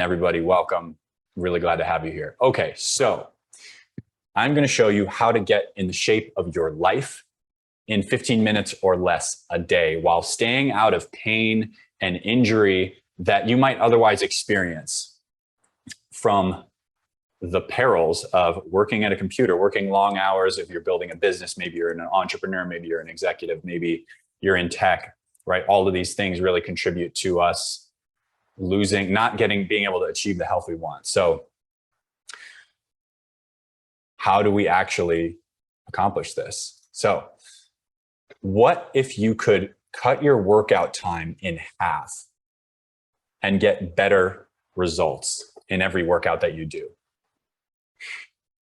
Everybody, welcome. Really glad to have you here. Okay, so I'm going to show you how to get in the shape of your life in 15 minutes or less a day while staying out of pain and injury that you might otherwise experience from the perils of working at a computer, working long hours. If you're building a business, maybe you're an entrepreneur, maybe you're an executive, maybe you're in tech, right? All of these things really contribute to us being able to achieve the health we want. So how do we actually accomplish this? So what if you could cut your workout time in half and get better results in every workout that you do?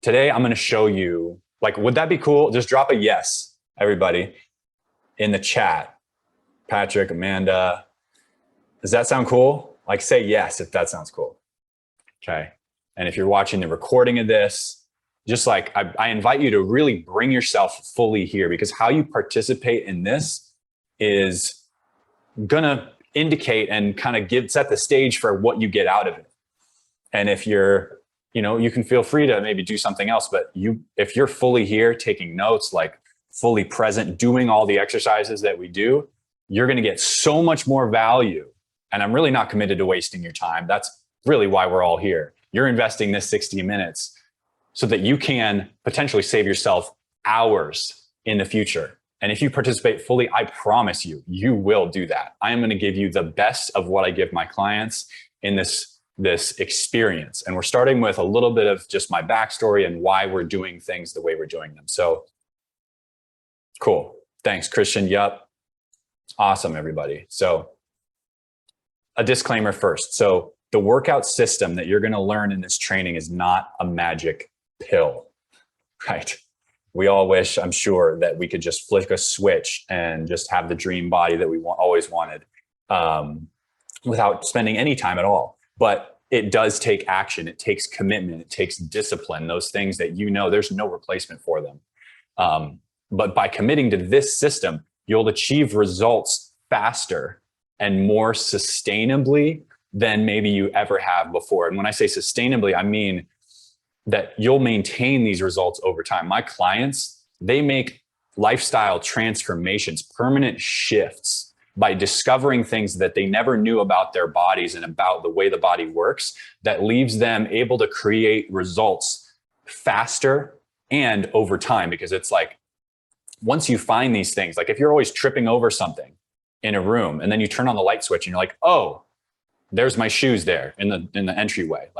Today, I'm going to show you, would that be cool? Just drop a yes, everybody, in the chat. Patrick, Amanda, does that sound cool? Say yes if that sounds cool. Okay. And if you're watching the recording of this, I invite you to really bring yourself fully here, because how you participate in this is gonna indicate and kind of set the stage for what you get out of it. And if you're, you can feel free to maybe do something else, but if you're fully here taking notes, fully present, doing all the exercises that we do, you're gonna get so much more value. And I'm really not committed to wasting your time. That's really why we're all here. You're investing this 60 minutes so that you can potentially save yourself hours in the future. And if you participate fully, I promise you, you will do that. I am going to give you the best of what I give my clients in this experience. And we're starting with a little bit of just my backstory and why we're doing things the way we're doing them. So cool. Thanks, Christian. Yup. Awesome, everybody. So a disclaimer first. So the workout system that you're going to learn in this training is not a magic pill, right? We all wish, I'm sure, that we could just flick a switch and just have the dream body that we always wanted without spending any time at all. But it does take action. It takes commitment. It takes discipline. Those things that there's no replacement for them. But by committing to this system, you'll achieve results faster and more sustainably than maybe you ever have before. And when I say sustainably, I mean that you'll maintain these results over time. My clients, they make lifestyle transformations, permanent shifts by discovering things that they never knew about their bodies and about the way the body works, that leaves them able to create results faster and over time. Because it's once you find these things, if you're always tripping over something in a room and then you turn on the light switch and you're like, oh, there's my shoes there in the entryway.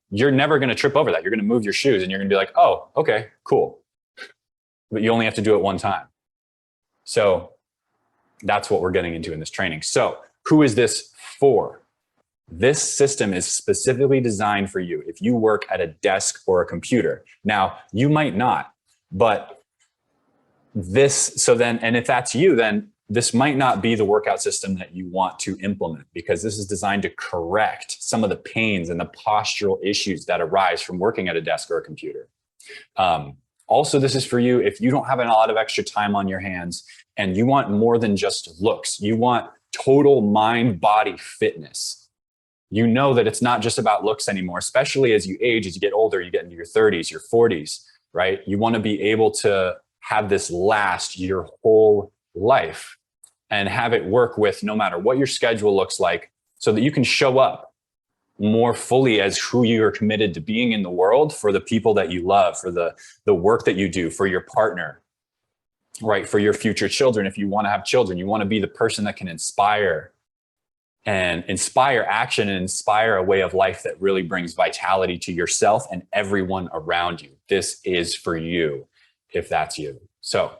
You're never going to trip over that. You're going to move your shoes and you're going to be like, oh, okay, cool. But you only have to do it one time. So that's what we're getting into in this training. So who is this for? This system is specifically designed for you if you work at a desk or a computer. Now, you might not, but and if that's you, then this might not be the workout system that you want to implement, because this is designed to correct some of the pains and the postural issues that arise from working at a desk or a computer. Also, this is for you if you don't have a lot of extra time on your hands and you want more than just looks. You want total mind-body fitness. You know that it's not just about looks anymore, especially as you age, as you get older, you get into your 30s, your 40s, right? You want to be able to have this last your whole life and have it work with no matter what your schedule looks like, so that you can show up more fully as who you are committed to being in the world, for the people that you love, for the work that you do, for your partner, right? For your future children. If you want to have children, you want to be the person that can inspire action and inspire a way of life that really brings vitality to yourself and everyone around you. This is for you if that's you. So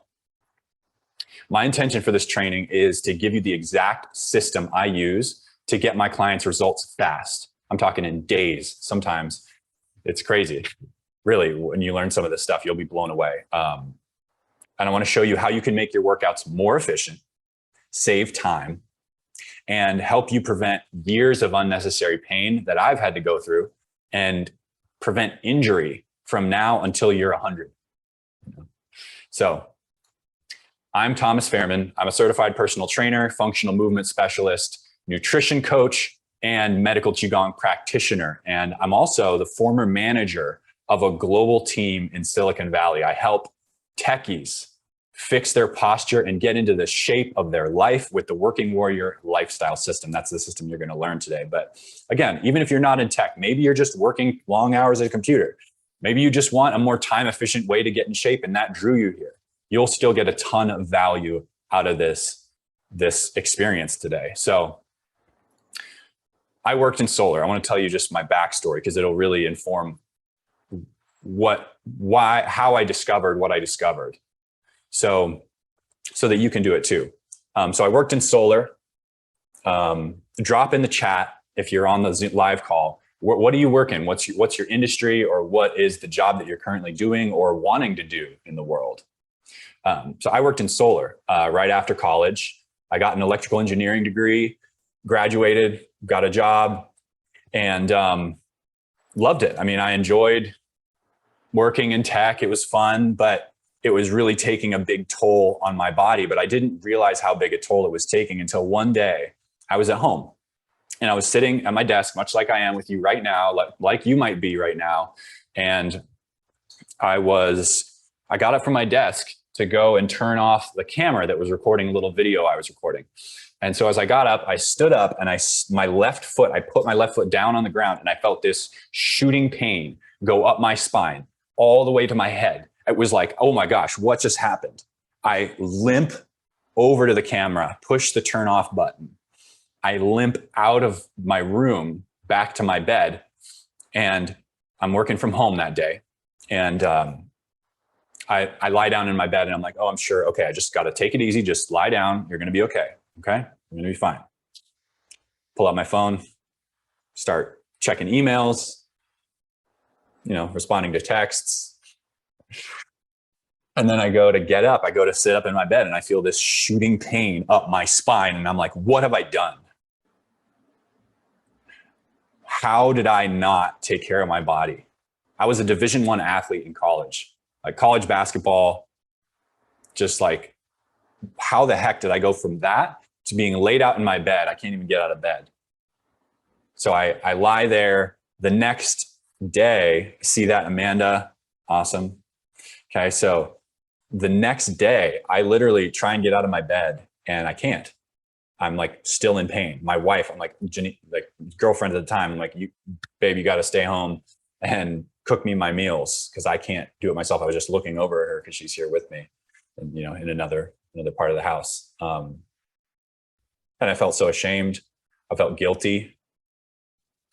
my intention for this training is to give you the exact system I use to get my clients results fast. I'm talking in days. Sometimes it's crazy. Really, when you learn some of this stuff, you'll be blown away. And I want to show you how you can make your workouts more efficient, save time, and help you prevent years of unnecessary pain that I've had to go through, and prevent injury from now until you're 100. So I'm Thomas Fairman. I'm a certified personal trainer, functional movement specialist, nutrition coach, and medical Qigong practitioner. And I'm also the former manager of a global team in Silicon Valley. I help techies fix their posture and get into the shape of their life with the Working Warrior lifestyle system. That's the system you're going to learn today. But again, even if you're not in tech, maybe you're just working long hours at a computer. Maybe you just want a more time efficient way to get in shape, and that drew you here. You'll still get a ton of value out of this experience today. So I worked in solar. I want to tell you just my backstory because it'll really inform how I discovered what I discovered. So that you can do it too. So I worked in solar. Drop in the chat if you're on the live call. What do you work in? What's your industry, or what is the job that you're currently doing or wanting to do in the world? So I worked in solar right after college. I got an electrical engineering degree, graduated, got a job, and loved it. I mean, I enjoyed working in tech. It was fun, but it was really taking a big toll on my body. But I didn't realize how big a toll it was taking until one day I was at home and I was sitting at my desk, much like I am with you right now, like you might be right now. And I got up from my desk to go and turn off the camera that was recording a little video I was recording. And so as I got up, I stood up and I put my left foot down on the ground, and I felt this shooting pain go up my spine all the way to my head. It was like, oh my gosh, what just happened? I limp over to the camera, push the turn off button. I limp out of my room back to my bed, and I'm working from home that day. And I lie down in my bed and I'm like, oh, I'm sure. Okay, I just got to take it easy. Just lie down. You're going to be okay. Okay, you're going to be fine. Pull out my phone, start checking emails, responding to texts. And then I go to get up. I go to sit up in my bed and I feel this shooting pain up my spine. And I'm like, what have I done? How did I not take care of my body? I was a Division I athlete in college, like college basketball. Just like, how the heck did I go from that to being laid out in my bed? I can't even get out of bed. So I lie there. The next day, see that, Amanda? Awesome. Okay, so the next day, I literally try and get out of my bed and I can't. I'm like still in pain. My wife, I'm like, Jenny, like girlfriend at the time, I'm like, babe, you got to stay home and cook me my meals because I can't do it myself. I was just looking over at her because she's here with me, and in another part of the house. And I felt so ashamed. I felt guilty.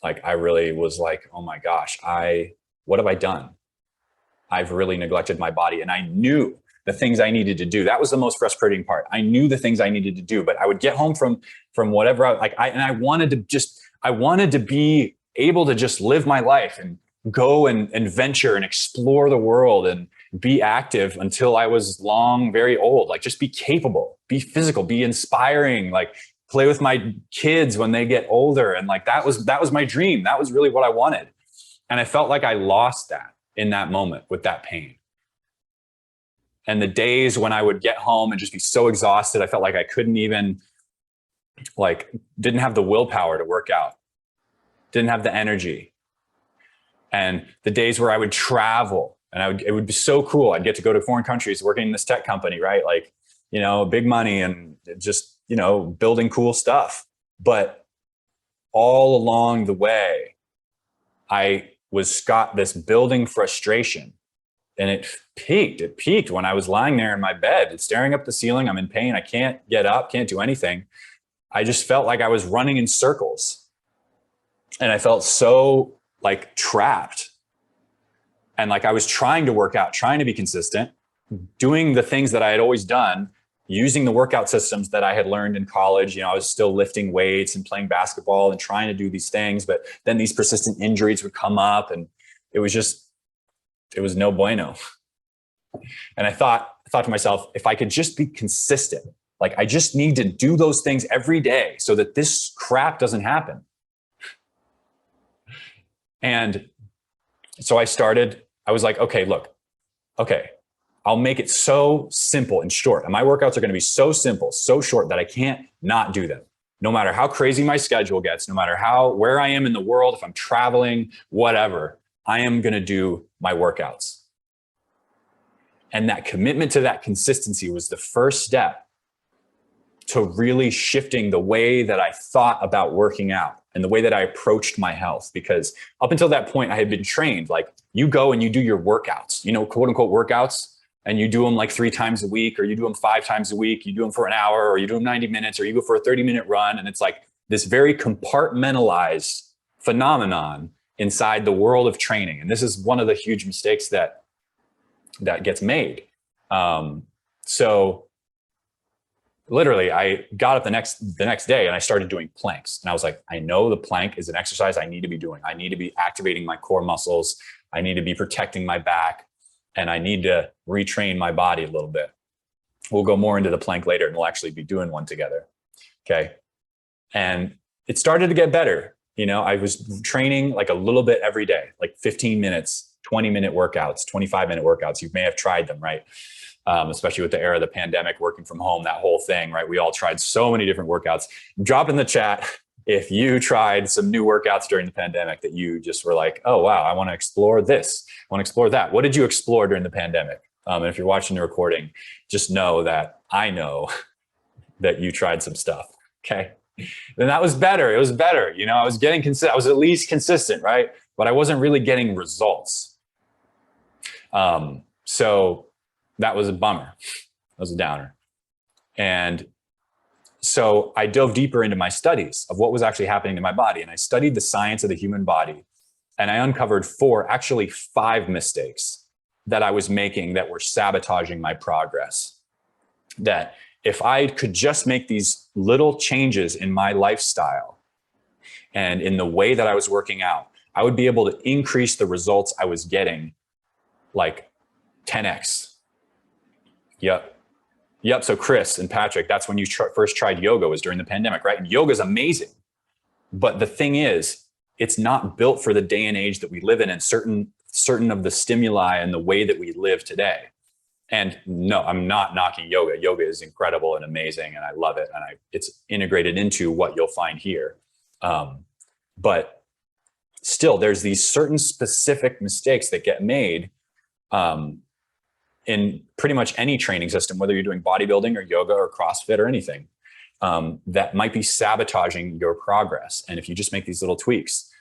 Like I really was like, oh my gosh, what have I done? I've really neglected my body, and I knew the things I needed to do. That was the most frustrating part. I knew the things I needed to do, but I would get home from whatever I wanted to be able to just live my life and go and venture and explore the world and be active until I was very old. Like just be capable, be physical, be inspiring, like play with my kids when they get older. And like, that was my dream. That was really what I wanted. And I felt like I lost that in that moment with that pain. And the days when I would get home and just be so exhausted, I felt like I couldn't even, didn't have the willpower to work out, didn't have the energy. And the days where I would travel and it would be so cool. I'd get to go to foreign countries working in this tech company, right? Like, big money and just, building cool stuff. But all along the way, I got this building frustration. And it peaked when I was lying there in my bed, staring up the ceiling. I'm in pain. I can't get up, can't do anything. I just felt like I was running in circles. And I felt so like trapped. And like I was trying to work out, trying to be consistent, doing the things that I had always done, using the workout systems that I had learned in college. I was still lifting weights and playing basketball and trying to do these things. But then these persistent injuries would come up, and it was no bueno. And I thought to myself, if I could just be consistent, like I just need to do those things every day so that this crap doesn't happen. And so I was like, okay, I'll make it so simple and short. And my workouts are going to be so simple, so short that I can't not do them. no matter how crazy my schedule gets, no matter where I am in the world, if I'm traveling, whatever, I am going to do my workouts. And that commitment to that consistency was the first step to really shifting the way that I thought about working out and the way that I approached my health. Because up until that point, I had been trained, like, you go and you do your workouts, quote unquote workouts, and you do them like 3 times a week, or you do them 5 times a week, you do them for an hour, or you do them 90 minutes, or you go for a 30-minute run. And it's like this very compartmentalized phenomenon inside the world of training. And this is one of the huge mistakes that gets made. So literally, I got up the next day and I started doing planks. And I was like, I know the plank is an exercise I need to be doing. I need to be activating my core muscles. I need to be protecting my back. And I need to retrain my body a little bit. We'll go more into the plank later, and we'll actually be doing one together. Okay. And it started to get better. I was training like a little bit every day, like 15 minutes, 20-minute workouts, 25-minute workouts. You may have tried them, right? Especially with the era of the pandemic, working from home, that whole thing, right? We all tried so many different workouts. Drop in the chat if you tried some new workouts during the pandemic that you just were like, oh, wow, I want to explore this. I want to explore that. What did you explore during the pandemic? And if you're watching the recording, just know that I know that you tried some stuff. Okay. And that was better. It was better. I was getting consistent. I was at least consistent, right? But I wasn't really getting results. So that was a bummer. That was a downer. And so I dove deeper into my studies of what was actually happening to my body. And I studied the science of the human body. And I uncovered 5 mistakes that I was making that were sabotaging my progress. That if I could just make these little changes in my lifestyle and in the way that I was working out, I would be able to increase the results I was getting like 10x. Yep. So Chris and Patrick, that's when you first tried yoga, was during the pandemic, right? And yoga is amazing. But the thing is, it's not built for the day and age that we live in, and certain of the stimuli and the way that we live today. And no, I'm not knocking yoga. Yoga is incredible and amazing, and I love it. And it's integrated into what you'll find here. But still, there's these certain specific mistakes that get made in pretty much any training system, whether you're doing bodybuilding or yoga or CrossFit or anything, that might be sabotaging your progress. And if you just make these little tweaks,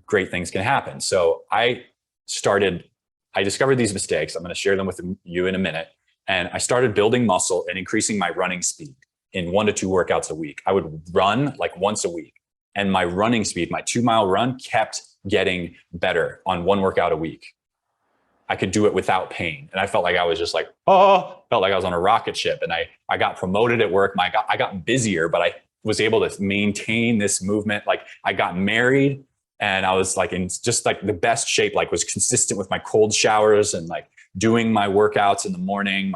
great things can happen. So I discovered these mistakes. I'm going to share them with you in a minute. And I started building muscle and increasing my running speed in 1 to 2 workouts a week. I would run like once a week. And my running speed, my 2-mile run, kept getting better on 1 workout a week. I could do it without pain. And I felt like I was just like, felt like I was on a rocket ship. And I got promoted at work. I got busier, but I was able to maintain this movement. Like, I got married and I was like in just like the best shape, like was consistent with my cold showers and like doing my workouts in the morning,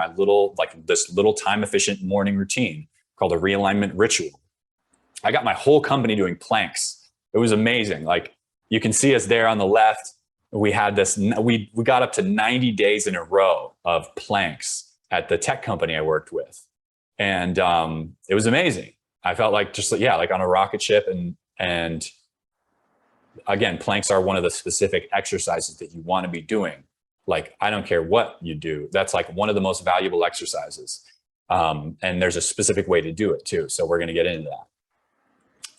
this little time efficient morning routine called a realignment ritual. I got my whole company doing planks. It was amazing. Like, you can see us there on the left. We had this, we got up to 90 days in a row of planks at the tech company I worked with. And it was amazing. I felt like like on a rocket ship. And again, planks are one of the specific exercises that you want to be doing. Like, I don't care what you do. That's like one of the most valuable exercises. And there's a specific way to do it too. So we're going to get into that.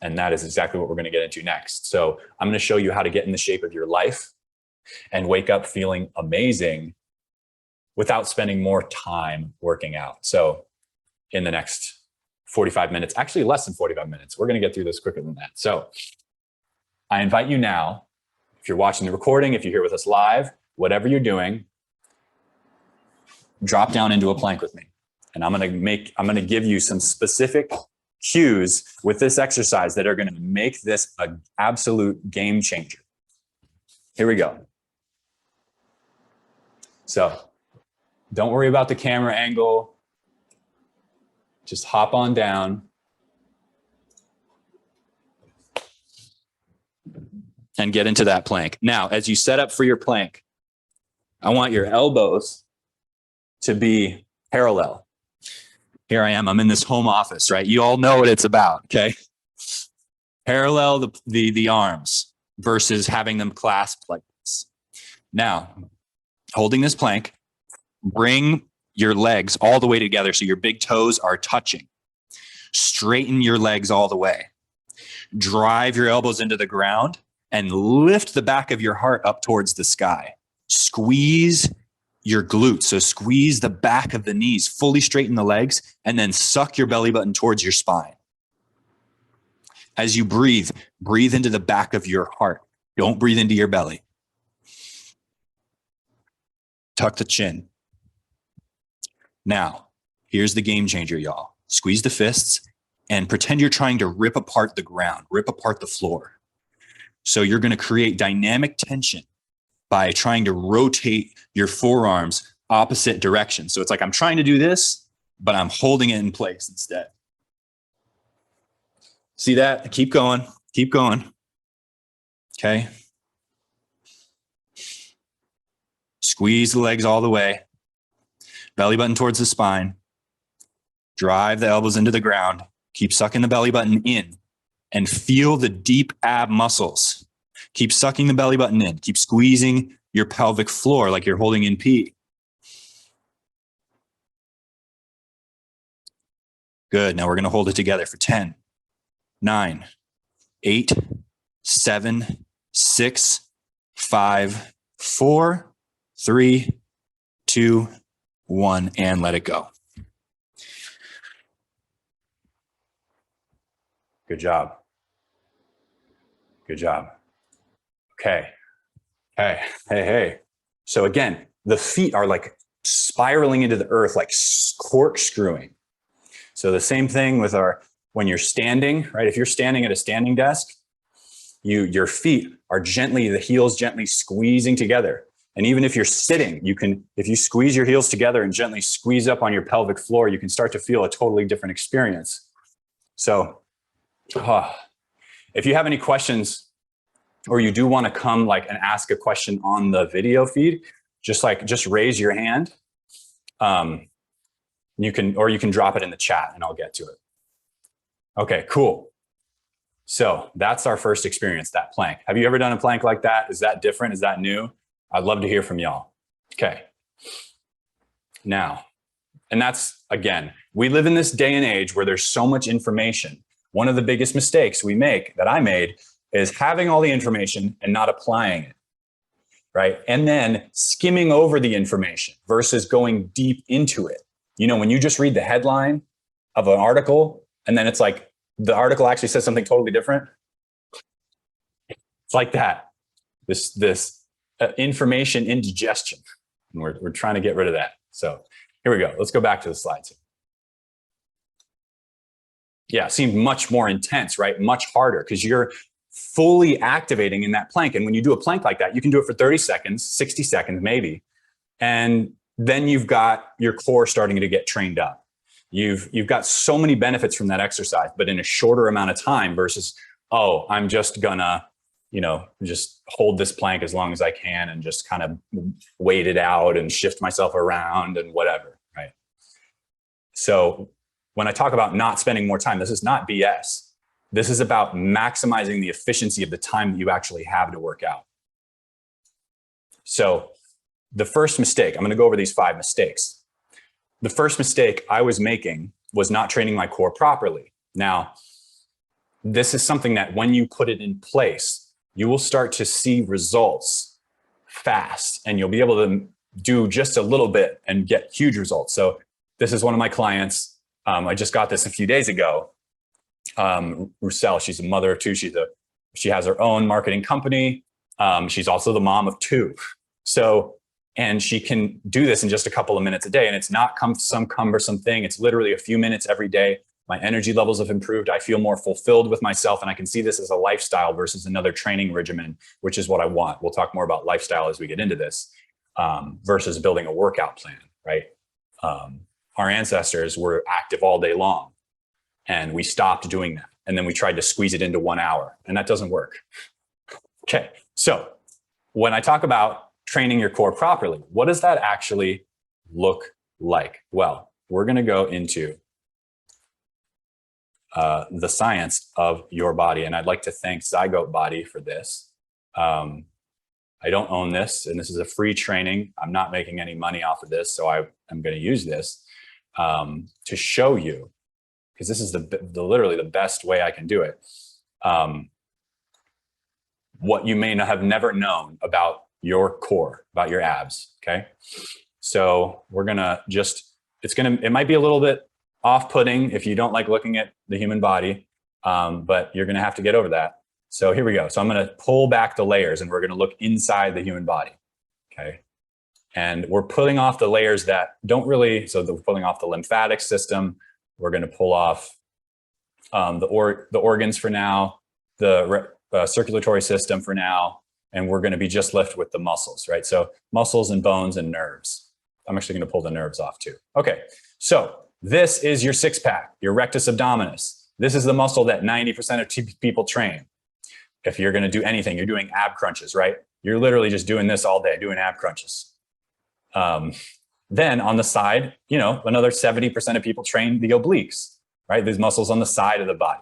And that is exactly what we're going to get into next. So I'm going to show you how to get in the shape of your life and wake up feeling amazing without spending more time working out. So in the next 45 minutes, actually less than 45 minutes, we're going to get through this quicker than that. So I invite you now, if you're watching the recording, if you're here with us live, whatever you're doing, drop down into a plank with me. And I'm going to give you some specific cues with this exercise that are going to make this an absolute game changer. Here we go. So don't worry about the camera angle. Just hop on down. And get into that plank. Now, as you set up for your plank, I want your elbows to be parallel. Here I am. I'm in this home office, right? You all know what it's about, okay? Parallel the arms versus having them clasped like this. Now, holding this plank, bring your legs all the way together so your big toes are touching. Straighten your legs all the way. Drive your elbows into the ground and lift the back of your heart up towards the sky. Squeeze your glutes. So squeeze the back of the knees, fully straighten the legs, and then suck your belly button towards your spine. As you breathe, breathe into the back of your heart. Don't breathe into your belly. Tuck the chin. Now, here's the game changer, y'all. Squeeze the fists and pretend you're trying to rip apart the ground, rip apart the floor. So you're going to create dynamic tension by trying to rotate your forearms opposite directions. So it's like I'm trying to do this, but I'm holding it in place instead. See that? Keep going. Keep going. Okay. Squeeze the legs all the way. Belly button towards the spine. Drive the elbows into the ground. Keep sucking the belly button in and feel the deep ab muscles. Keep sucking the belly button in. Keep squeezing your pelvic floor like you're holding in P. Good. Now we're going to hold it together for 10, 9, 8, 7, 6, 5, 4, 3, 2, 1, and let it go. Good job. Good job. Okay. Hey. So again, the feet are like spiraling into the earth, like corkscrewing. So the same thing with when you're standing, right? If you're standing at a standing desk, your feet are the heels gently squeezing together. And even if you're sitting, if you squeeze your heels together and gently squeeze up on your pelvic floor, you can start to feel a totally different experience. So, if you have any questions or you do want to come and ask a question on the video feed, just raise your hand. You can drop it in the chat and I'll get to it. Okay, cool. So that's our first experience, that plank. Have you ever done a plank like that? Is that different? Is that new? I'd love to hear from y'all. Okay. Now, and that's, again, we live in this day and age where there's so much information. One of the biggest mistakes that I made, is having all the information and not applying it, right? And then skimming over the information versus going deep into it. You know, when you just read the headline of an article and then it's like the article actually says something totally different. It's like that. This information indigestion. And we're trying to get rid of that. So here we go. Let's go back to the slides. Yeah, it seemed much more intense, right? Much harder because you're fully activating in that plank. And when you do a plank like that, you can do it for 30 seconds, 60 seconds, maybe. And then you've got your core starting to get trained up. You've got so many benefits from that exercise, but in a shorter amount of time versus, oh, I'm just gonna, just hold this plank as long as I can and just kind of wait it out and shift myself around and whatever, right? So when I talk about not spending more time, this is not BS. This is about maximizing the efficiency of the time that you actually have to work out. So the first mistake, I'm going to go over these 5 mistakes. The first mistake I was making was not training my core properly. Now, this is something that when you put it in place, you will start to see results fast and you'll be able to do just a little bit and get huge results. So this is one of my clients. I just got this a few days ago. Roussel, she's a mother of 2. She has her own marketing company. She's also the mom of 2. And she can do this in just a couple of minutes a day. And it's not some cumbersome thing. It's literally a few minutes every day. My energy levels have improved. I feel more fulfilled with myself. And I can see this as a lifestyle versus another training regimen, which is what I want. We'll talk more about lifestyle as we get into this, versus building a workout plan, right? Our ancestors were active all day long and we stopped doing that. And then we tried to squeeze it into 1 hour and that doesn't work. Okay. So when I talk about training your core properly, what does that actually look like? Well, we're going to go into the science of your body. And I'd like to thank Zygote Body for this. I don't own this, and this is a free training. I'm not making any money off of this, so I'm going to use this to show you, because this is the literally the best way I can do it. What you may not have never known about your core, about your abs. Okay, so we're gonna just it might be a little bit off-putting if you don't like looking at the human body, but you're gonna have to get over that. So here we go. So I'm going to pull back the layers and we're going to look inside the human body. Okay. And we're pulling off the layers that don't really, so we're pulling off the lymphatic system. We're going to pull off the organs for now, the circulatory system for now, and we're going to be just left with the muscles, right? So muscles and bones and nerves. I'm actually going to pull the nerves off too. Okay. So this is your six pack, your rectus abdominis. This is the muscle that 90% of people train. If you're going to do anything, you're doing ab crunches, right? You're literally just doing this all day, doing ab crunches. Then on the side, you know, another 70% of people train the obliques, right? These muscles on the side of the body.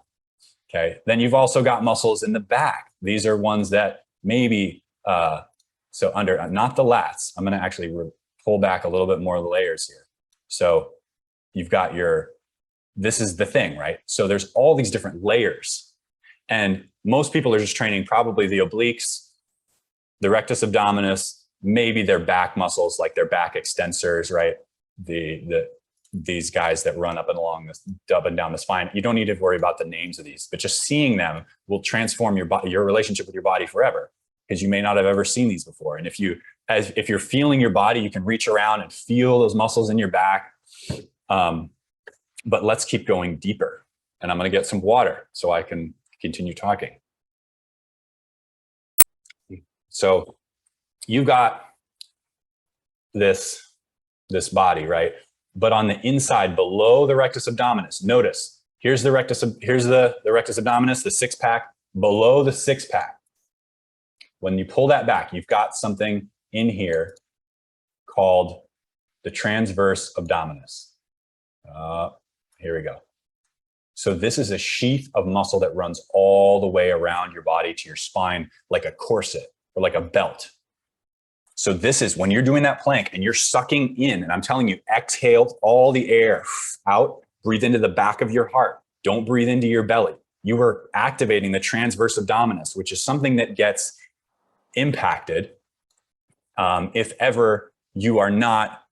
Okay. Then you've also got muscles in the back. These are ones that maybe, so under, not the lats. I'm going to actually pull back a little bit more of the layers here. So you've got this is the thing, right? So there's all these different layers. And most people are just training probably the obliques, the rectus abdominis, maybe their back muscles, like their back extensors, right? These guys that run up and down the spine. You don't need to worry about the names of these, but just seeing them will transform your relationship with your body forever, because you may not have ever seen these before. And if you're feeling your body, you can reach around and feel those muscles in your back. But let's keep going deeper. And I'm going to get some water so I can continue talking. So you've got this body, right? But on the inside, below the rectus abdominis, notice here's the rectus abdominis, the six pack. Below the six pack, when you pull that back, you've got something in here called the transverse abdominis. Here we go. So this is a sheath of muscle that runs all the way around your body to your spine, like a corset or like a belt. So this is when you're doing that plank and you're sucking in, and I'm telling you, exhale all the air out, breathe into the back of your heart. Don't breathe into your belly. You are activating the transverse abdominis, which is something that gets impacted if ever you are not,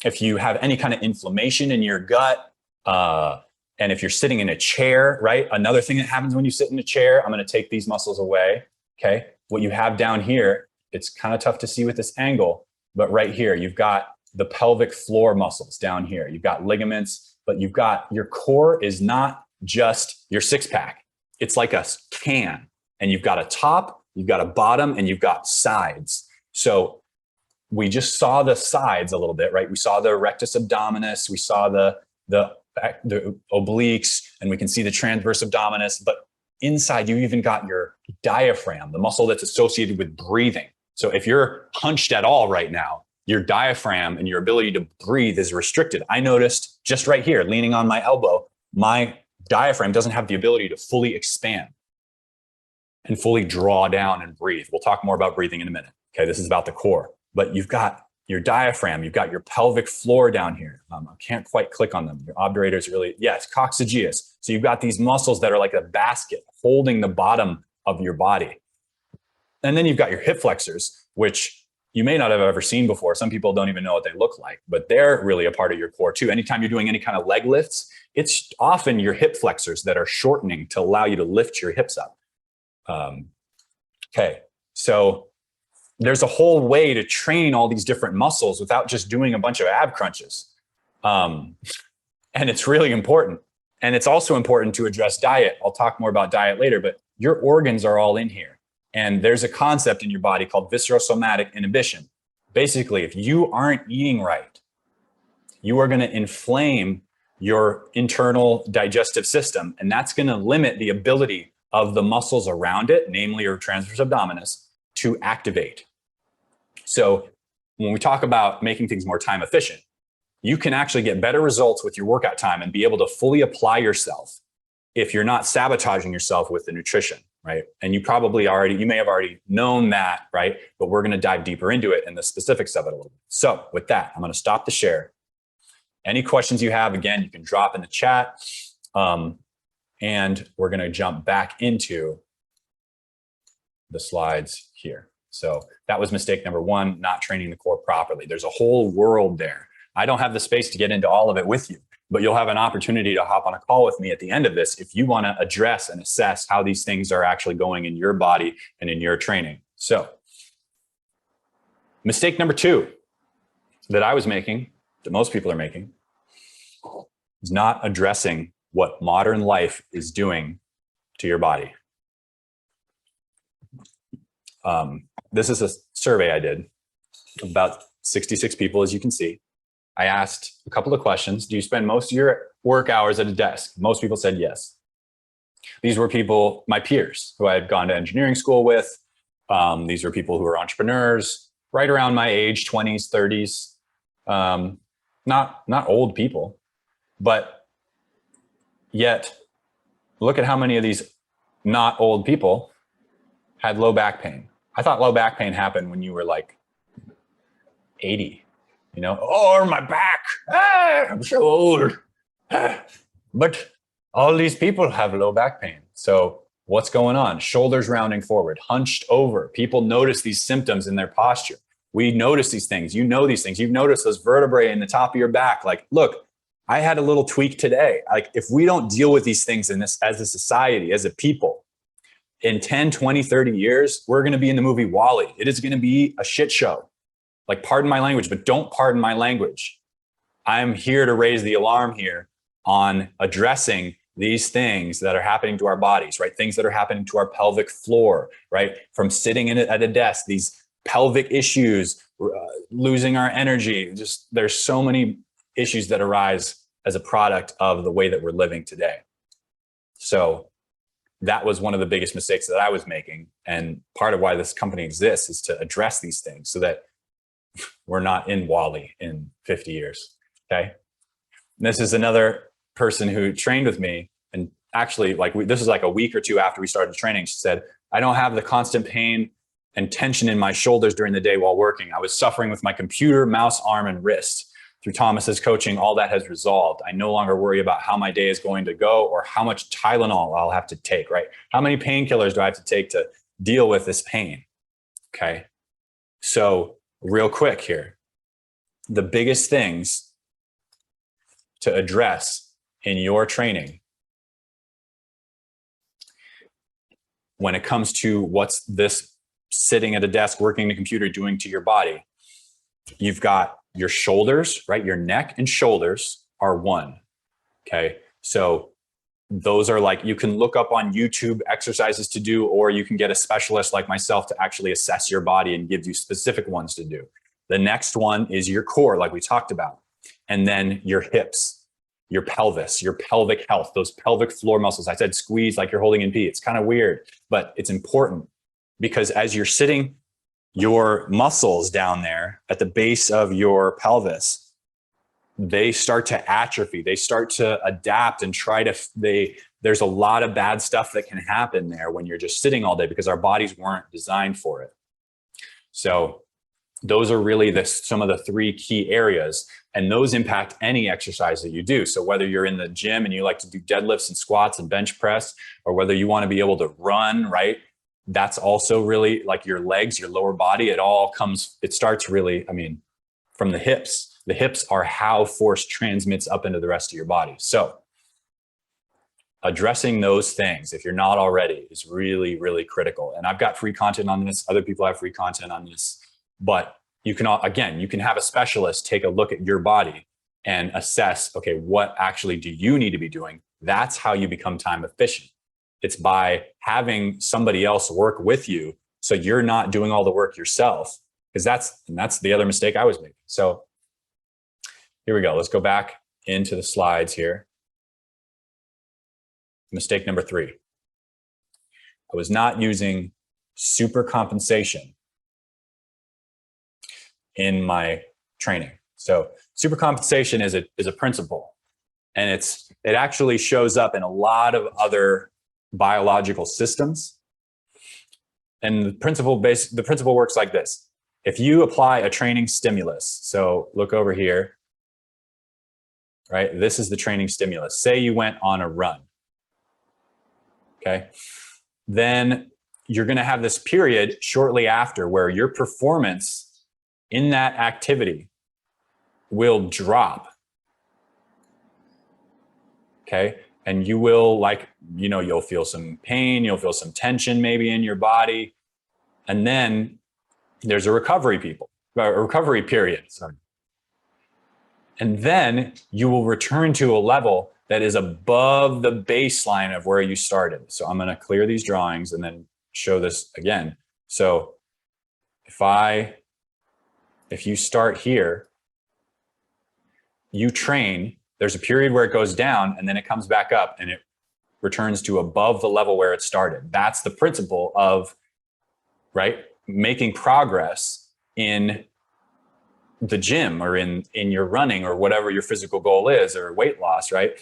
if you have any kind of inflammation in your gut, and if you're sitting in a chair, right? Another thing that happens when you sit in a chair, I'm going to take these muscles away. Okay. What you have down here, it's kind of tough to see with this angle, but right here, you've got the pelvic floor muscles down here. You've got ligaments, but you've got your core is not just your six pack. It's like a can, and you've got a top, you've got a bottom, and you've got sides. So we just saw the sides a little bit, right? We saw the rectus abdominis, we saw the obliques, and we can see the transverse abdominis, but inside you even got your diaphragm, the muscle that's associated with breathing. So if you're hunched at all right now, your diaphragm and your ability to breathe is restricted. I noticed just right here, leaning on my elbow, my diaphragm doesn't have the ability to fully expand and fully draw down and breathe. We'll talk more about breathing in a minute. Okay, this is about the core, but you've got your diaphragm, you've got your pelvic floor down here. I can't quite click on them. Your obturators really, yes, coccygeus. So you've got these muscles that are like a basket holding the bottom of your body. And then you've got your hip flexors, which you may not have ever seen before. Some people don't even know what they look like, but they're really a part of your core too. Anytime you're doing any kind of leg lifts, it's often your hip flexors that are shortening to allow you to lift your hips up. Okay, so there's a whole way to train all these different muscles without just doing a bunch of ab crunches. And it's really important. And it's also important to address diet. I'll talk more about diet later, but your organs are all in here. And there's a concept in your body called viscerosomatic inhibition. Basically, if you aren't eating right, you are going to inflame your internal digestive system, and that's going to limit the ability of the muscles around it, namely your transverse abdominis, to activate. So when we talk about making things more time efficient, you can actually get better results with your workout time and be able to fully apply yourself if you're not sabotaging yourself with the nutrition, right? And you may have already known that, right? But we're going to dive deeper into it and the specifics of it a little bit. So with that, I'm going to stop the share. Any questions you have, again, you can drop in the chat. And we're going to jump back into the slides here. So that was mistake number one, not training the core properly. There's a whole world there. I don't have the space to get into all of it with you, but you'll have an opportunity to hop on a call with me at the end of this if you want to address and assess how these things are actually going in your body and in your training. So mistake number two that I was making, that most people are making, is not addressing what modern life is doing to your body. This is a survey I did, about 66 people, as you can see. I asked a couple of questions. Do you spend most of your work hours at a desk? Most people said yes. These were people, my peers, who I had gone to engineering school with. These were people who were entrepreneurs, right around my age, 20s, 30s. Not old people, but yet look at how many of these not old people had low back pain. I thought low back pain happened when you were like 80, oh, my back, I'm so old. But all these people have low back pain. So what's going on? Shoulders rounding forward, hunched over. People notice these symptoms in their posture. We notice these things. You know these things. You've noticed those vertebrae in the top of your back. Like, look, I had a little tweak today. Like, if we don't deal with these things in this as a society, as a people, in 10, 20, 30 years, we're going to be in the movie WALL-E. It is going to be a shit show. Like, pardon my language, but don't pardon my language. I'm here to raise the alarm here on addressing these things that are happening to our bodies, right? Things that are happening to our pelvic floor, right? From sitting in it at a desk, these pelvic issues, losing our energy. Just there's so many issues that arise as a product of the way that we're living today. So that was one of the biggest mistakes that I was making. And part of why this company exists is to address these things so that we're not in WALL-E in 50 years. Okay. And this is another person who trained with me. And actually, this is like a week or two after we started training. She said, I don't have the constant pain and tension in my shoulders during the day while working. I was suffering with my computer, mouse, arm, and wrist. Through Thomas's coaching, all that has resolved. I no longer worry about how my day is going to go or how much Tylenol I'll have to take, right? How many painkillers do I have to take to deal with this pain? Okay. So real quick here, the biggest things to address in your training when it comes to what's this sitting at a desk, working the computer doing to your body, you've got your shoulders, right? Your neck and shoulders are one. Okay. So those are like, you can look up on YouTube exercises to do, or you can get a specialist like myself to actually assess your body and give you specific ones to do. The next one is your core, like we talked about. And then your hips, your pelvis, your pelvic health, those pelvic floor muscles. I said squeeze like you're holding in pee. It's kind of weird, but it's important because as you're sitting, your muscles down there at the base of your pelvis, they start to atrophy. They start to adapt and there's a lot of bad stuff that can happen there when you're just sitting all day because our bodies weren't designed for it. So those are really some of the three key areas, and those impact any exercise that you do. So whether you're in the gym and you like to do deadlifts and squats and bench press, or whether you want to be able to run, right? That's also really like your legs, your lower body, it starts really, from the hips. The hips are how force transmits up into the rest of your body. So addressing those things, if you're not already, is really, really critical. And I've got free content on this. Other people have free content on this, but you can have a specialist take a look at your body and assess, okay, what actually do you need to be doing? That's how you become time efficient. It's by having somebody else work with you so you're not doing all the work yourself, because that's the other mistake I was making. So here we go. Let's go back into the slides here. Mistake number 3. I was not using super compensation in my training. So supercompensation is a principle, and it actually shows up in a lot of other biological systems. And the principle works like this. If you apply a training stimulus, so look over here, right? This is the training stimulus. Say you went on a run, okay? Then you're going to have this period shortly after where your performance in that activity will drop, okay? And you will, like, you know, you'll feel some pain, you'll feel some tension maybe in your body. And then there's a recovery period, sorry. And then you will return to a level that is above the baseline of where you started. So I'm going to clear these drawings and then show this again. So if you start here, you train, there's a period where it goes down and then it comes back up and it returns to above the level where it started. That's the principle of, right, making progress in the gym or in your running or whatever your physical goal is, or weight loss, right?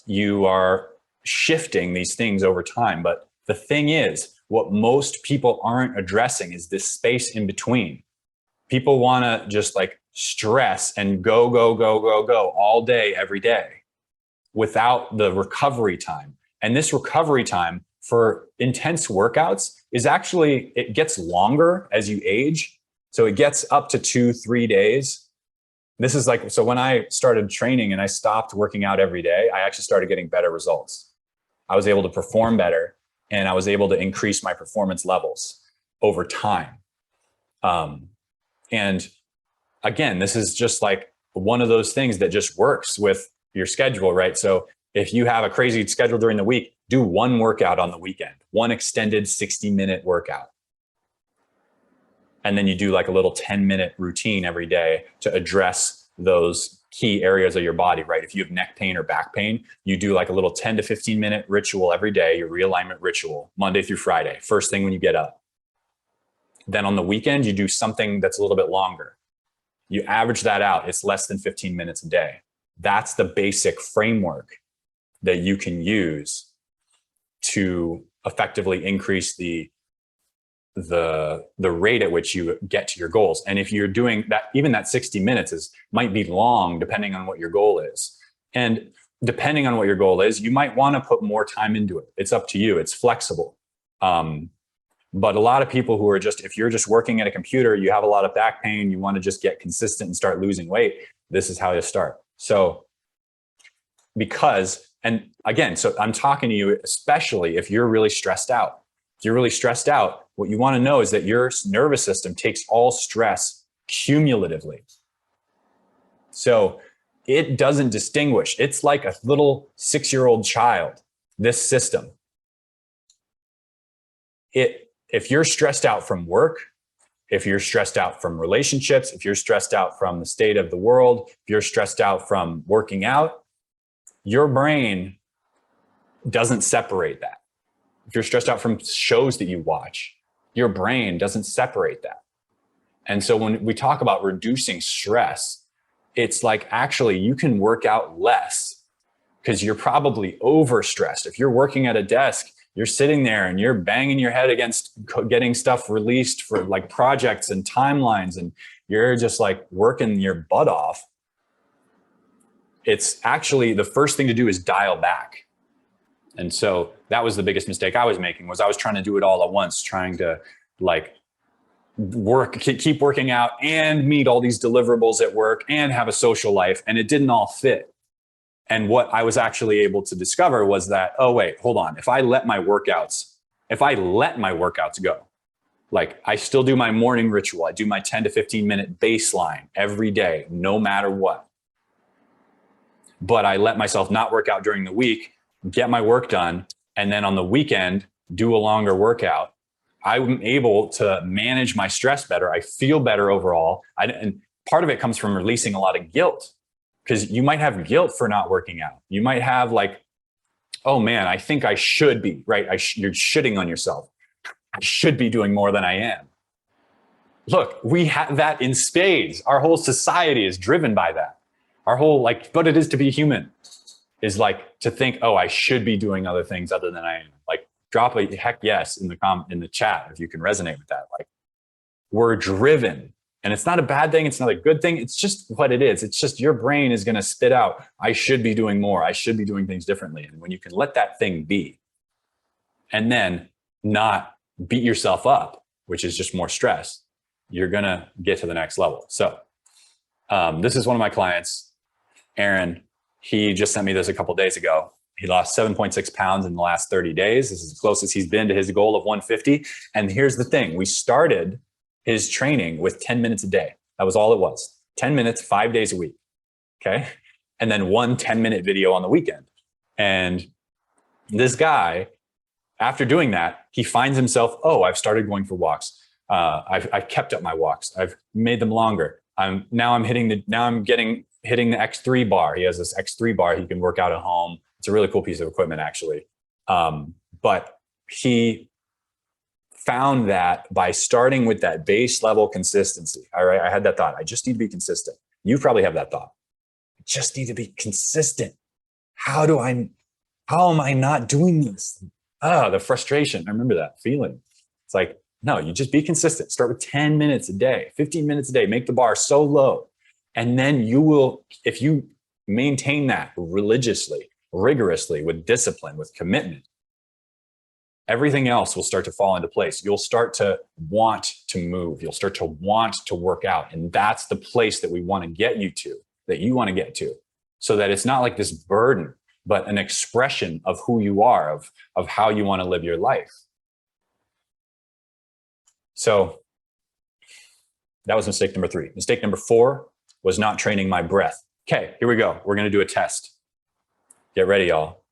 You are shifting these things over time. But the thing is, what most people aren't addressing is this space in between. People want to just like stress and go all day, every day without the recovery time. And this recovery time for intense workouts is actually, it gets longer as you age. So it gets up to 2-3 days. This is like, so when I started training and I stopped working out every day, I actually started getting better results. I was able to perform better and I was able to increase my performance levels over time. And again, this is just like one of those things that just works with your schedule, right? So if you have a crazy schedule during the week, do one workout on the weekend, one extended 60-minute workout. And then you do like a little 10-minute routine every day to address those key areas of your body, right? If you have neck pain or back pain, you do like a little 10 to 15-minute ritual every day, your realignment ritual, Monday through Friday, first thing when you get up. Then on the weekend, you do something that's a little bit longer. You average that out. It's less than 15 minutes a day. That's the basic framework that you can use to effectively increase the rate at which you get to your goals. And if you're doing that, even that 60 minutes might be long depending on what your goal is. And depending on what your goal is, you might want to put more time into it. It's up to you. It's flexible. But a lot of people who are just, if you're just working at a computer, you have a lot of back pain, you want to just get consistent and start losing weight, this is how you start. So and again, so I'm talking to you, especially if you're really stressed out. If you're really stressed out, what you want to know is that your nervous system takes all stress cumulatively. So it doesn't distinguish. It's like a little 6-year-old child, this system. If you're stressed out from work, if you're stressed out from relationships, if you're stressed out from the state of the world, if you're stressed out from working out, your brain doesn't separate that. If you're stressed out from shows that you watch, your brain doesn't separate that. And so when we talk about reducing stress, it's like actually you can work out less because you're probably overstressed. If you're working at a desk, you're sitting there and you're banging your head against getting stuff released for like projects and timelines, and you're just like working your butt off. It's actually the first thing to do is dial back. And so that was the biggest mistake I was making, was I was trying to do it all at once, trying to like keep working out and meet all these deliverables at work and have a social life. And it didn't all fit. And what I was actually able to discover was that, oh, wait, hold on. If I let my workouts go, like I still do my morning ritual. I do my 10 to 15 minute baseline every day, no matter what. But I let myself not work out during the week, get my work done, and then on the weekend, do a longer workout. I'm able to manage my stress better. I feel better overall. And part of it comes from releasing a lot of guilt, because you might have guilt for not working out. You might have like, oh man, I think I should be, right? You're shitting on yourself. I should be doing more than I am. look, we have that in spades. Our whole society is driven by that. Our whole, like, what it is to be human is like to think, oh, I should be doing other things other than I am. Like, drop a heck yes in the chat if you can resonate with that. Like, we're driven, and it's not a bad thing. It's not a good thing. It's just what it is. It's just your brain is going to spit out, I should be doing more. I should be doing things differently. And when you can let that thing be, and then not beat yourself up, which is just more stress, you're going to get to the next level. So this is one of my clients, Aaron. He just sent me this a couple of days ago. He lost 7.6 pounds in the last 30 days. This is as close as he's been to his goal of 150. And here's the thing. We started his training with 10 minutes a day. That was all it was. 10 minutes, 5 days a week. Okay. And then one 10-minute video on the weekend. And this guy, after doing that, he finds himself, oh, I've started going for walks. I've kept up my walks. I've made them longer. I'm hitting the X3 bar. He has this X3 bar he can work out at home. It's a really cool piece of equipment, actually. But he found that by starting with that base level consistency. All right, I had that thought. I just need to be consistent. You probably have that thought. I just need to be consistent. How am I not doing this? The frustration. I remember that feeling. It's like, no, you just be consistent. Start with 10 minutes a day, 15 minutes a day. Make the bar so low. And then you will, if you maintain that religiously, rigorously, with discipline, with commitment, everything else will start to fall into place. You'll start to want to move. You'll start to want to work out. And that's the place that we want to get you to, that you want to get to, so that it's not like this burden, but an expression of who you are, of how you want to live your life. So that was mistake number 3. Mistake number 4 was not training my breath. Okay, here we go. We're going to do a test. Get ready, y'all.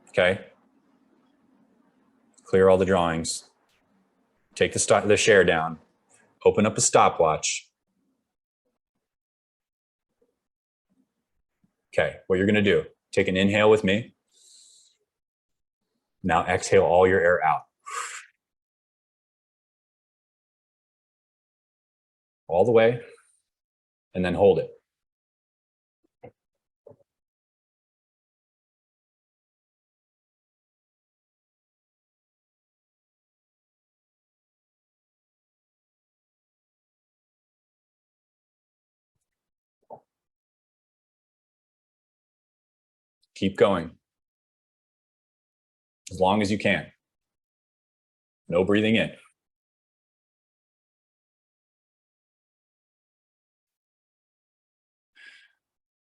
Okay. Clear all the drawings. Take the share down. Open up a stopwatch. Okay, what you're going to do, take an inhale with me. Now exhale all your air out. All the way, and then hold it. Keep going. As long as you can. No breathing in.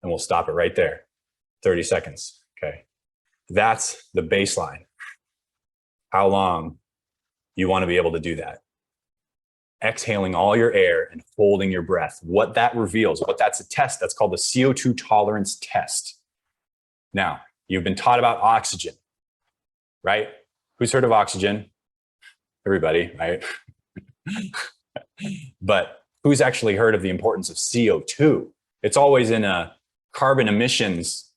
And we'll stop it right there. 30 seconds. Okay. That's the baseline. How long you want to be able to do that. Exhaling all your air and holding your breath. What that reveals, that's a test, that's called the CO2 tolerance test. Now, you've been taught about oxygen, right? Who's heard of oxygen? Everybody, right? But who's actually heard of the importance of CO2? It's always in a carbon emissions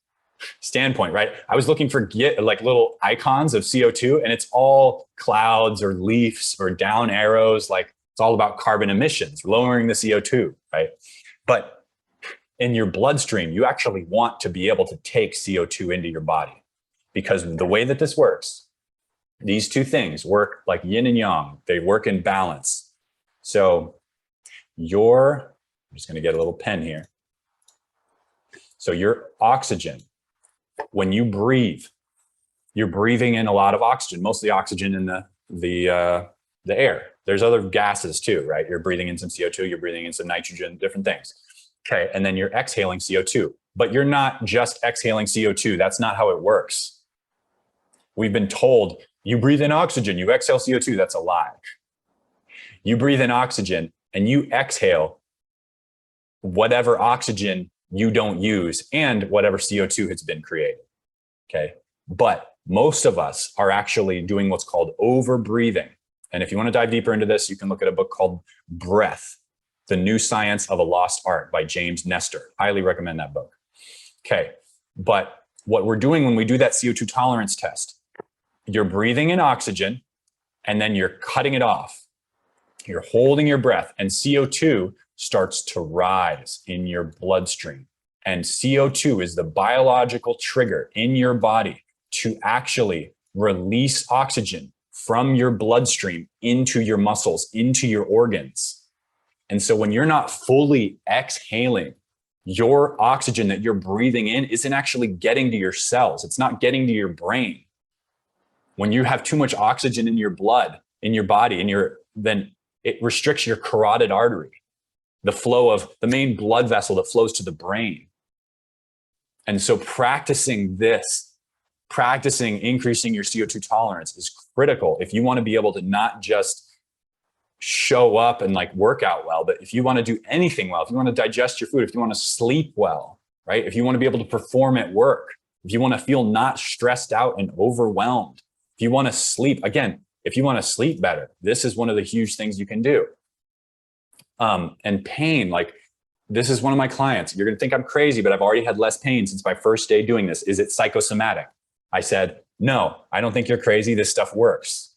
standpoint, right? I was looking for like little icons of CO2, and it's all clouds or leaves or down arrows. Like, it's all about carbon emissions, lowering the CO2, right? But in your bloodstream, you actually want to be able to take CO2 into your body, because the way that this works, these two things work like yin and yang. They work in balance. So I'm just going to get a little pen here. So your oxygen, when you breathe, you're breathing in a lot of oxygen, mostly oxygen in the air. There's other gases too, right? You're breathing in some CO2, you're breathing in some nitrogen, different things. Okay, and then you're exhaling CO2. But you're not just exhaling CO2. That's not how it works. We've been told you breathe in oxygen, you exhale CO2. That's a lie. You breathe in oxygen and you exhale whatever oxygen you don't use and whatever CO2 has been created. Okay, but most of us are actually doing what's called over breathing. And if you want to dive deeper into this, you can look at a book called Breath, The New Science of a Lost Art by James Nestor. Highly recommend that book. Okay, but what we're doing when we do that CO2 tolerance test, you're breathing in oxygen and then you're cutting it off. You're holding your breath, and CO2 starts to rise in your bloodstream. And CO2 is the biological trigger in your body to actually release oxygen from your bloodstream into your muscles, into your organs. And so when you're not fully exhaling, your oxygen that you're breathing in isn't actually getting to your cells. It's not getting to your brain. When you have too much oxygen in your blood, in your body, then it restricts your carotid artery, the flow of the main blood vessel that flows to the brain. And so practicing increasing your CO2 tolerance is critical if you want to be able to not just show up and like work out well, but if you want to do anything well, if you want to digest your food, if you want to sleep well, right? If you want to be able to perform at work, if you want to feel not stressed out and overwhelmed, if you want to sleep, again, if you want to sleep better, this is one of the huge things you can do. And pain, like this is one of my clients. You're going to think I'm crazy, but I've already had less pain since my first day doing this. Is it psychosomatic? I said, no, I don't think you're crazy. This stuff works.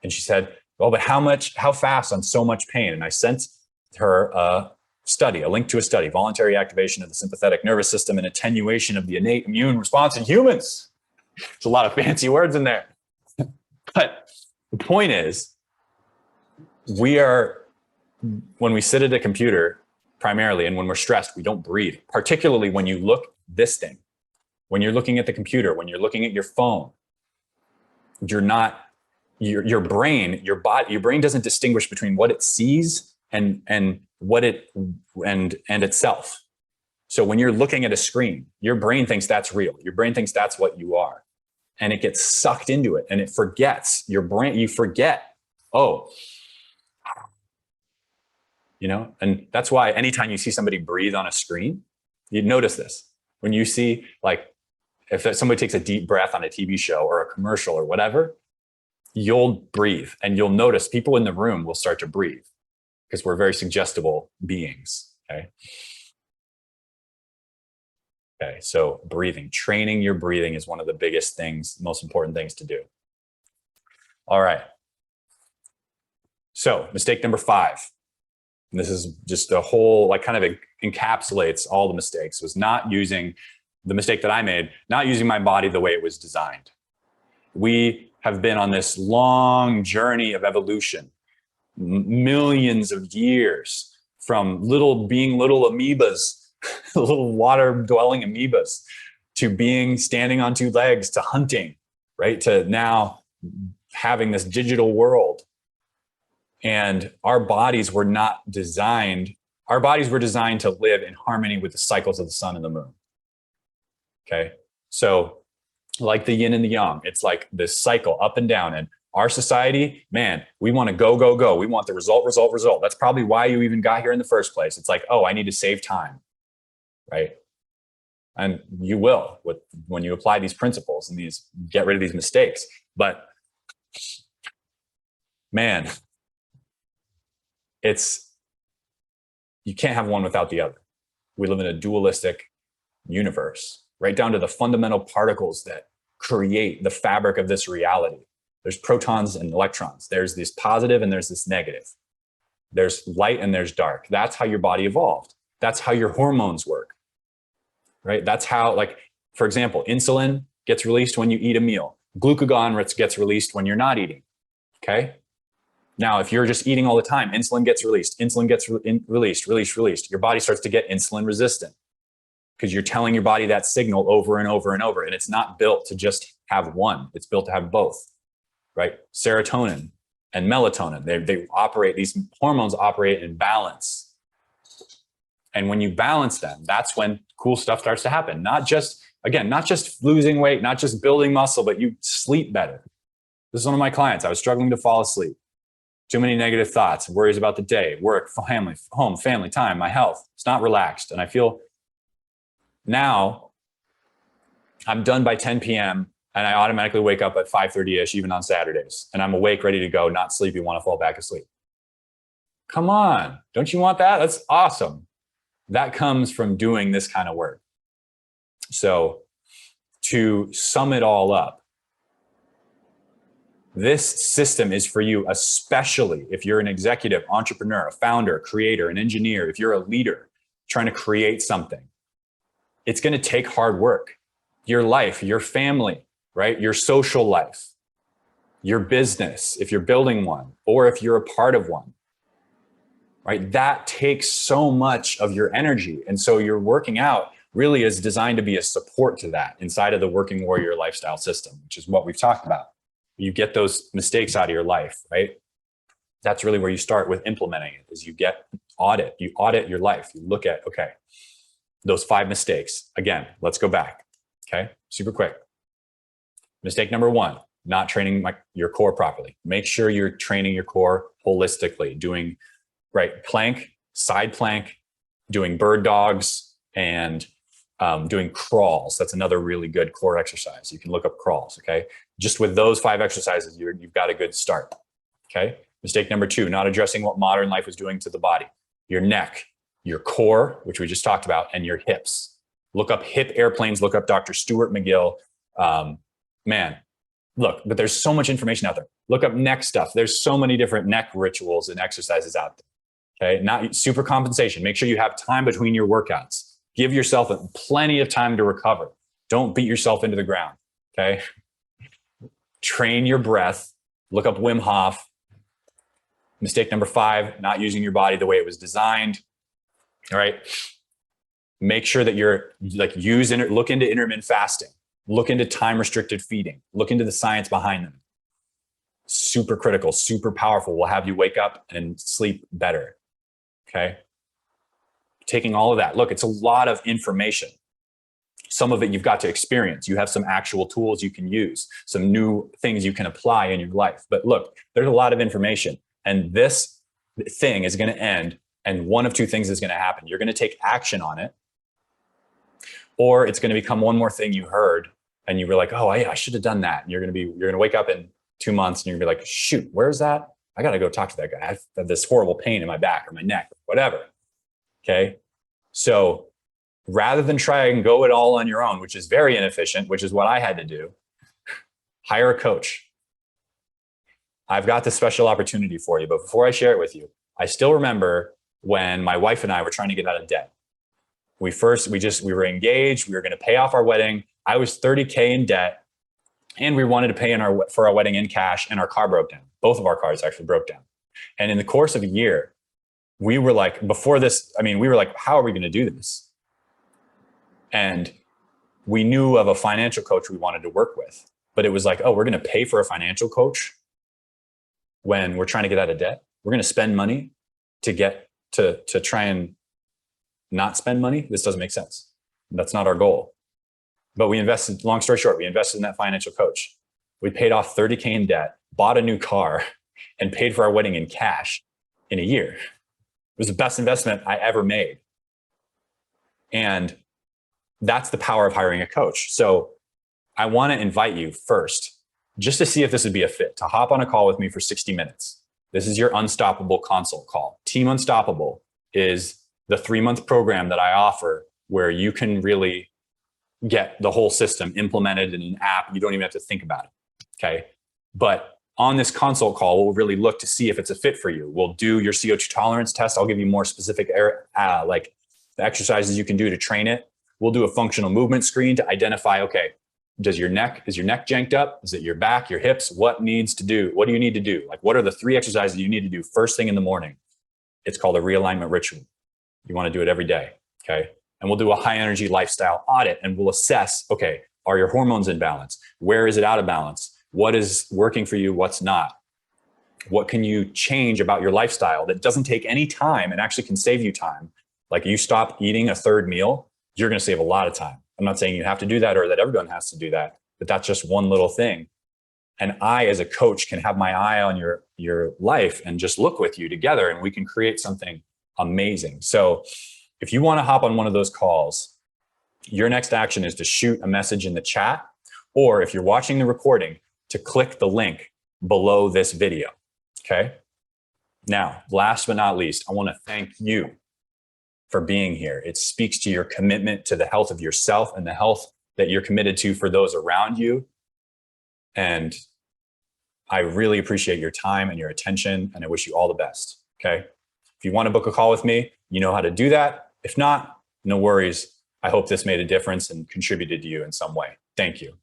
And she said, well, but how fast on so much pain? And I sent her a link to a study, voluntary activation of the sympathetic nervous system and attenuation of the innate immune response in humans. There's a lot of fancy words in there. But the point is, when we sit at a computer primarily, and when we're stressed, we don't breathe, particularly when you look this thing. When you're looking at the computer, when you're looking at your phone, your brain doesn't distinguish between what it sees and itself. So when you're looking at a screen, your brain thinks that's real. Your brain thinks that's what you are. And it gets sucked into it and it forgets you forget, and that's why anytime you see somebody breathe on a screen, you'd notice this. When you see, like, if somebody takes a deep breath on a TV show or a commercial or whatever, you'll breathe and you'll notice people in the room will start to breathe because we're very suggestible beings. Okay. So breathing, training your breathing is one of the biggest things, most important things to do. All right. So mistake number 5. And this is just a whole, like, kind of encapsulates all the mistakes, was not using the mistake that I made, not using my body the way it was designed. We have been on this long journey of evolution, millions of years, from little amoebas, little water dwelling amoebas, to standing on 2 legs, to hunting, right? To now having this digital world. And our bodies were designed to live in harmony with the cycles of the sun and the moon. Okay. So like the yin and the yang, it's like this cycle up and down. And our society, man, we want to go, go, go. We want the result. That's probably why you even got here in the first place. It's like, oh, I need to save time. Right. And you will when you apply these principles and get rid of these mistakes. But man, you can't have one without the other. We live in a dualistic universe, right down to the fundamental particles that create the fabric of this reality. There's protons and electrons. There's this positive and there's this negative. There's light and there's dark. That's how your body evolved. That's how your hormones work, right? That's how, like, for example, insulin gets released when you eat a meal. Glucagon gets released when you're not eating, okay? Now, if you're just eating all the time, insulin gets released. Insulin gets released. Your body starts to get insulin resistant because you're telling your body that signal over and over and over. And it's not built to just have one. It's built to have both, right? Serotonin and melatonin, these hormones operate in balance. And when you balance them, that's when cool stuff starts to happen. Not just losing weight, not just building muscle, but you sleep better. This is one of my clients. I was struggling to fall asleep. Too many negative thoughts, worries about the day, work, family, home, family, time, my health. It's not relaxed. And I feel now I'm done by 10 p.m. and I automatically wake up at 5:30-ish, even on Saturdays. And I'm awake, ready to go, not sleepy, want to fall back asleep. Come on. Don't you want that? That's awesome. That comes from doing this kind of work. So to sum it all up, This system is for you, especially if you're an executive, entrepreneur, a founder, creator, an engineer, if you're a leader trying to create something. It's going to take hard work. Your life, your family, right? Your social life, your business, if you're building one, or if you're a part of one, right? That takes so much of your energy. And so your working out really is designed to be a support to that inside of the working warrior lifestyle system, which is what we've talked about. You get those mistakes out of your life, right? That's really where you start with implementing it, is you audit your life. You look at, okay, those 5 mistakes. Again, let's go back. Okay, super quick. Mistake number 1, not training your core properly. Make sure you're training your core holistically, doing plank, side plank, doing bird dogs, and doing crawls. That's another really good core exercise. You can look up crawls, okay? Just with those 5 exercises, you've got a good start, okay? Mistake number 2, not addressing what modern life is doing to the body. Your neck, your core, which we just talked about, and your hips. Look up hip airplanes, look up Dr. Stuart McGill. Look, but there's so much information out there. Look up neck stuff. There's so many different neck rituals and exercises out there, okay? Not super compensation. Make sure you have time between your workouts. Give yourself plenty of time to recover. Don't beat yourself into the ground, okay? Train your breath. Look up Wim Hof. Mistake number 5, not using your body the way it was designed. All right. Make sure that you're look into intermittent fasting, look into time restricted feeding, look into the science behind them. Super critical, super powerful, will have you wake up and sleep better. Okay. Taking all of that. Look, it's a lot of information. Some of it you've got to experience. You have some actual tools you can use, some new things you can apply in your life. But look, there's a lot of information, and this thing is going to end, and one of 2 things is going to happen. You're going to take action on it, or it's going to become one more thing you heard and you were like, oh, I should have done that. And you're going to wake up in 2 months and you're going to be like, shoot, where's that? I got to go talk to that guy. I have this horrible pain in my back or my neck, or whatever. Okay. So rather than try and go it all on your own, which is very inefficient, which is what I had to do, hire a coach. I've got this special opportunity for you, but before I share it with you, I still remember when my wife and I were trying to get out of debt. We were engaged. We were going to pay off our wedding. I was $30K in debt, and we wanted to pay for our wedding in cash, and our car broke down. Both of our cars actually broke down. And in the course of a year, we were like, how are we going to do this? And we knew of a financial coach we wanted to work with, but it was like, oh, we're going to pay for a financial coach when we're trying to get out of debt. We're going to spend money to get to try and not spend money. This doesn't make sense. That's not our goal. But we invested, long story short, we invested in that financial coach. We paid off $30K in debt, bought a new car, and paid for our wedding in cash in a year. It was the best investment I ever made. And that's the power of hiring a coach. So I want to invite you first, just to see if this would be a fit, to hop on a call with me for 60 minutes. This is your Unstoppable consult call. Team Unstoppable is the 3-month program that I offer where you can really get the whole system implemented in an app. You don't even have to think about it. Okay. But on this consult call, we'll really look to see if it's a fit for you. We'll do your CO2 tolerance test. I'll give you more specific like the exercises you can do to train it. We'll do a functional movement screen to identify, okay, is your neck janked up? Is it your back, your hips? What do you need to do? Like, what are the 3 exercises you need to do first thing in the morning? It's called a realignment ritual. You want to do it every day. Okay. And we'll do a high energy lifestyle audit, and we'll assess, okay, are your hormones in balance? Where is it out of balance? What is working for you? What's not? What can you change about your lifestyle that doesn't take any time and actually can save you time? Like, you stop eating a 3rd meal, you're going to save a lot of time. I'm not saying you have to do that or that everyone has to do that, but that's just one little thing. And I, as a coach, can have my eye on your life and just look with you together, and we can create something amazing. So if you want to hop on one of those calls, your next action is to shoot a message in the chat, or if you're watching the recording, to click the link below this video. Okay. Now, last but not least, I want to thank you for being here. It speaks to your commitment to the health of yourself and the health that you're committed to for those around you. And I really appreciate your time and your attention, and I wish you all the best. Okay. If you want to book a call with me, you know how to do that. If not, no worries. I hope this made a difference and contributed to you in some way. Thank you.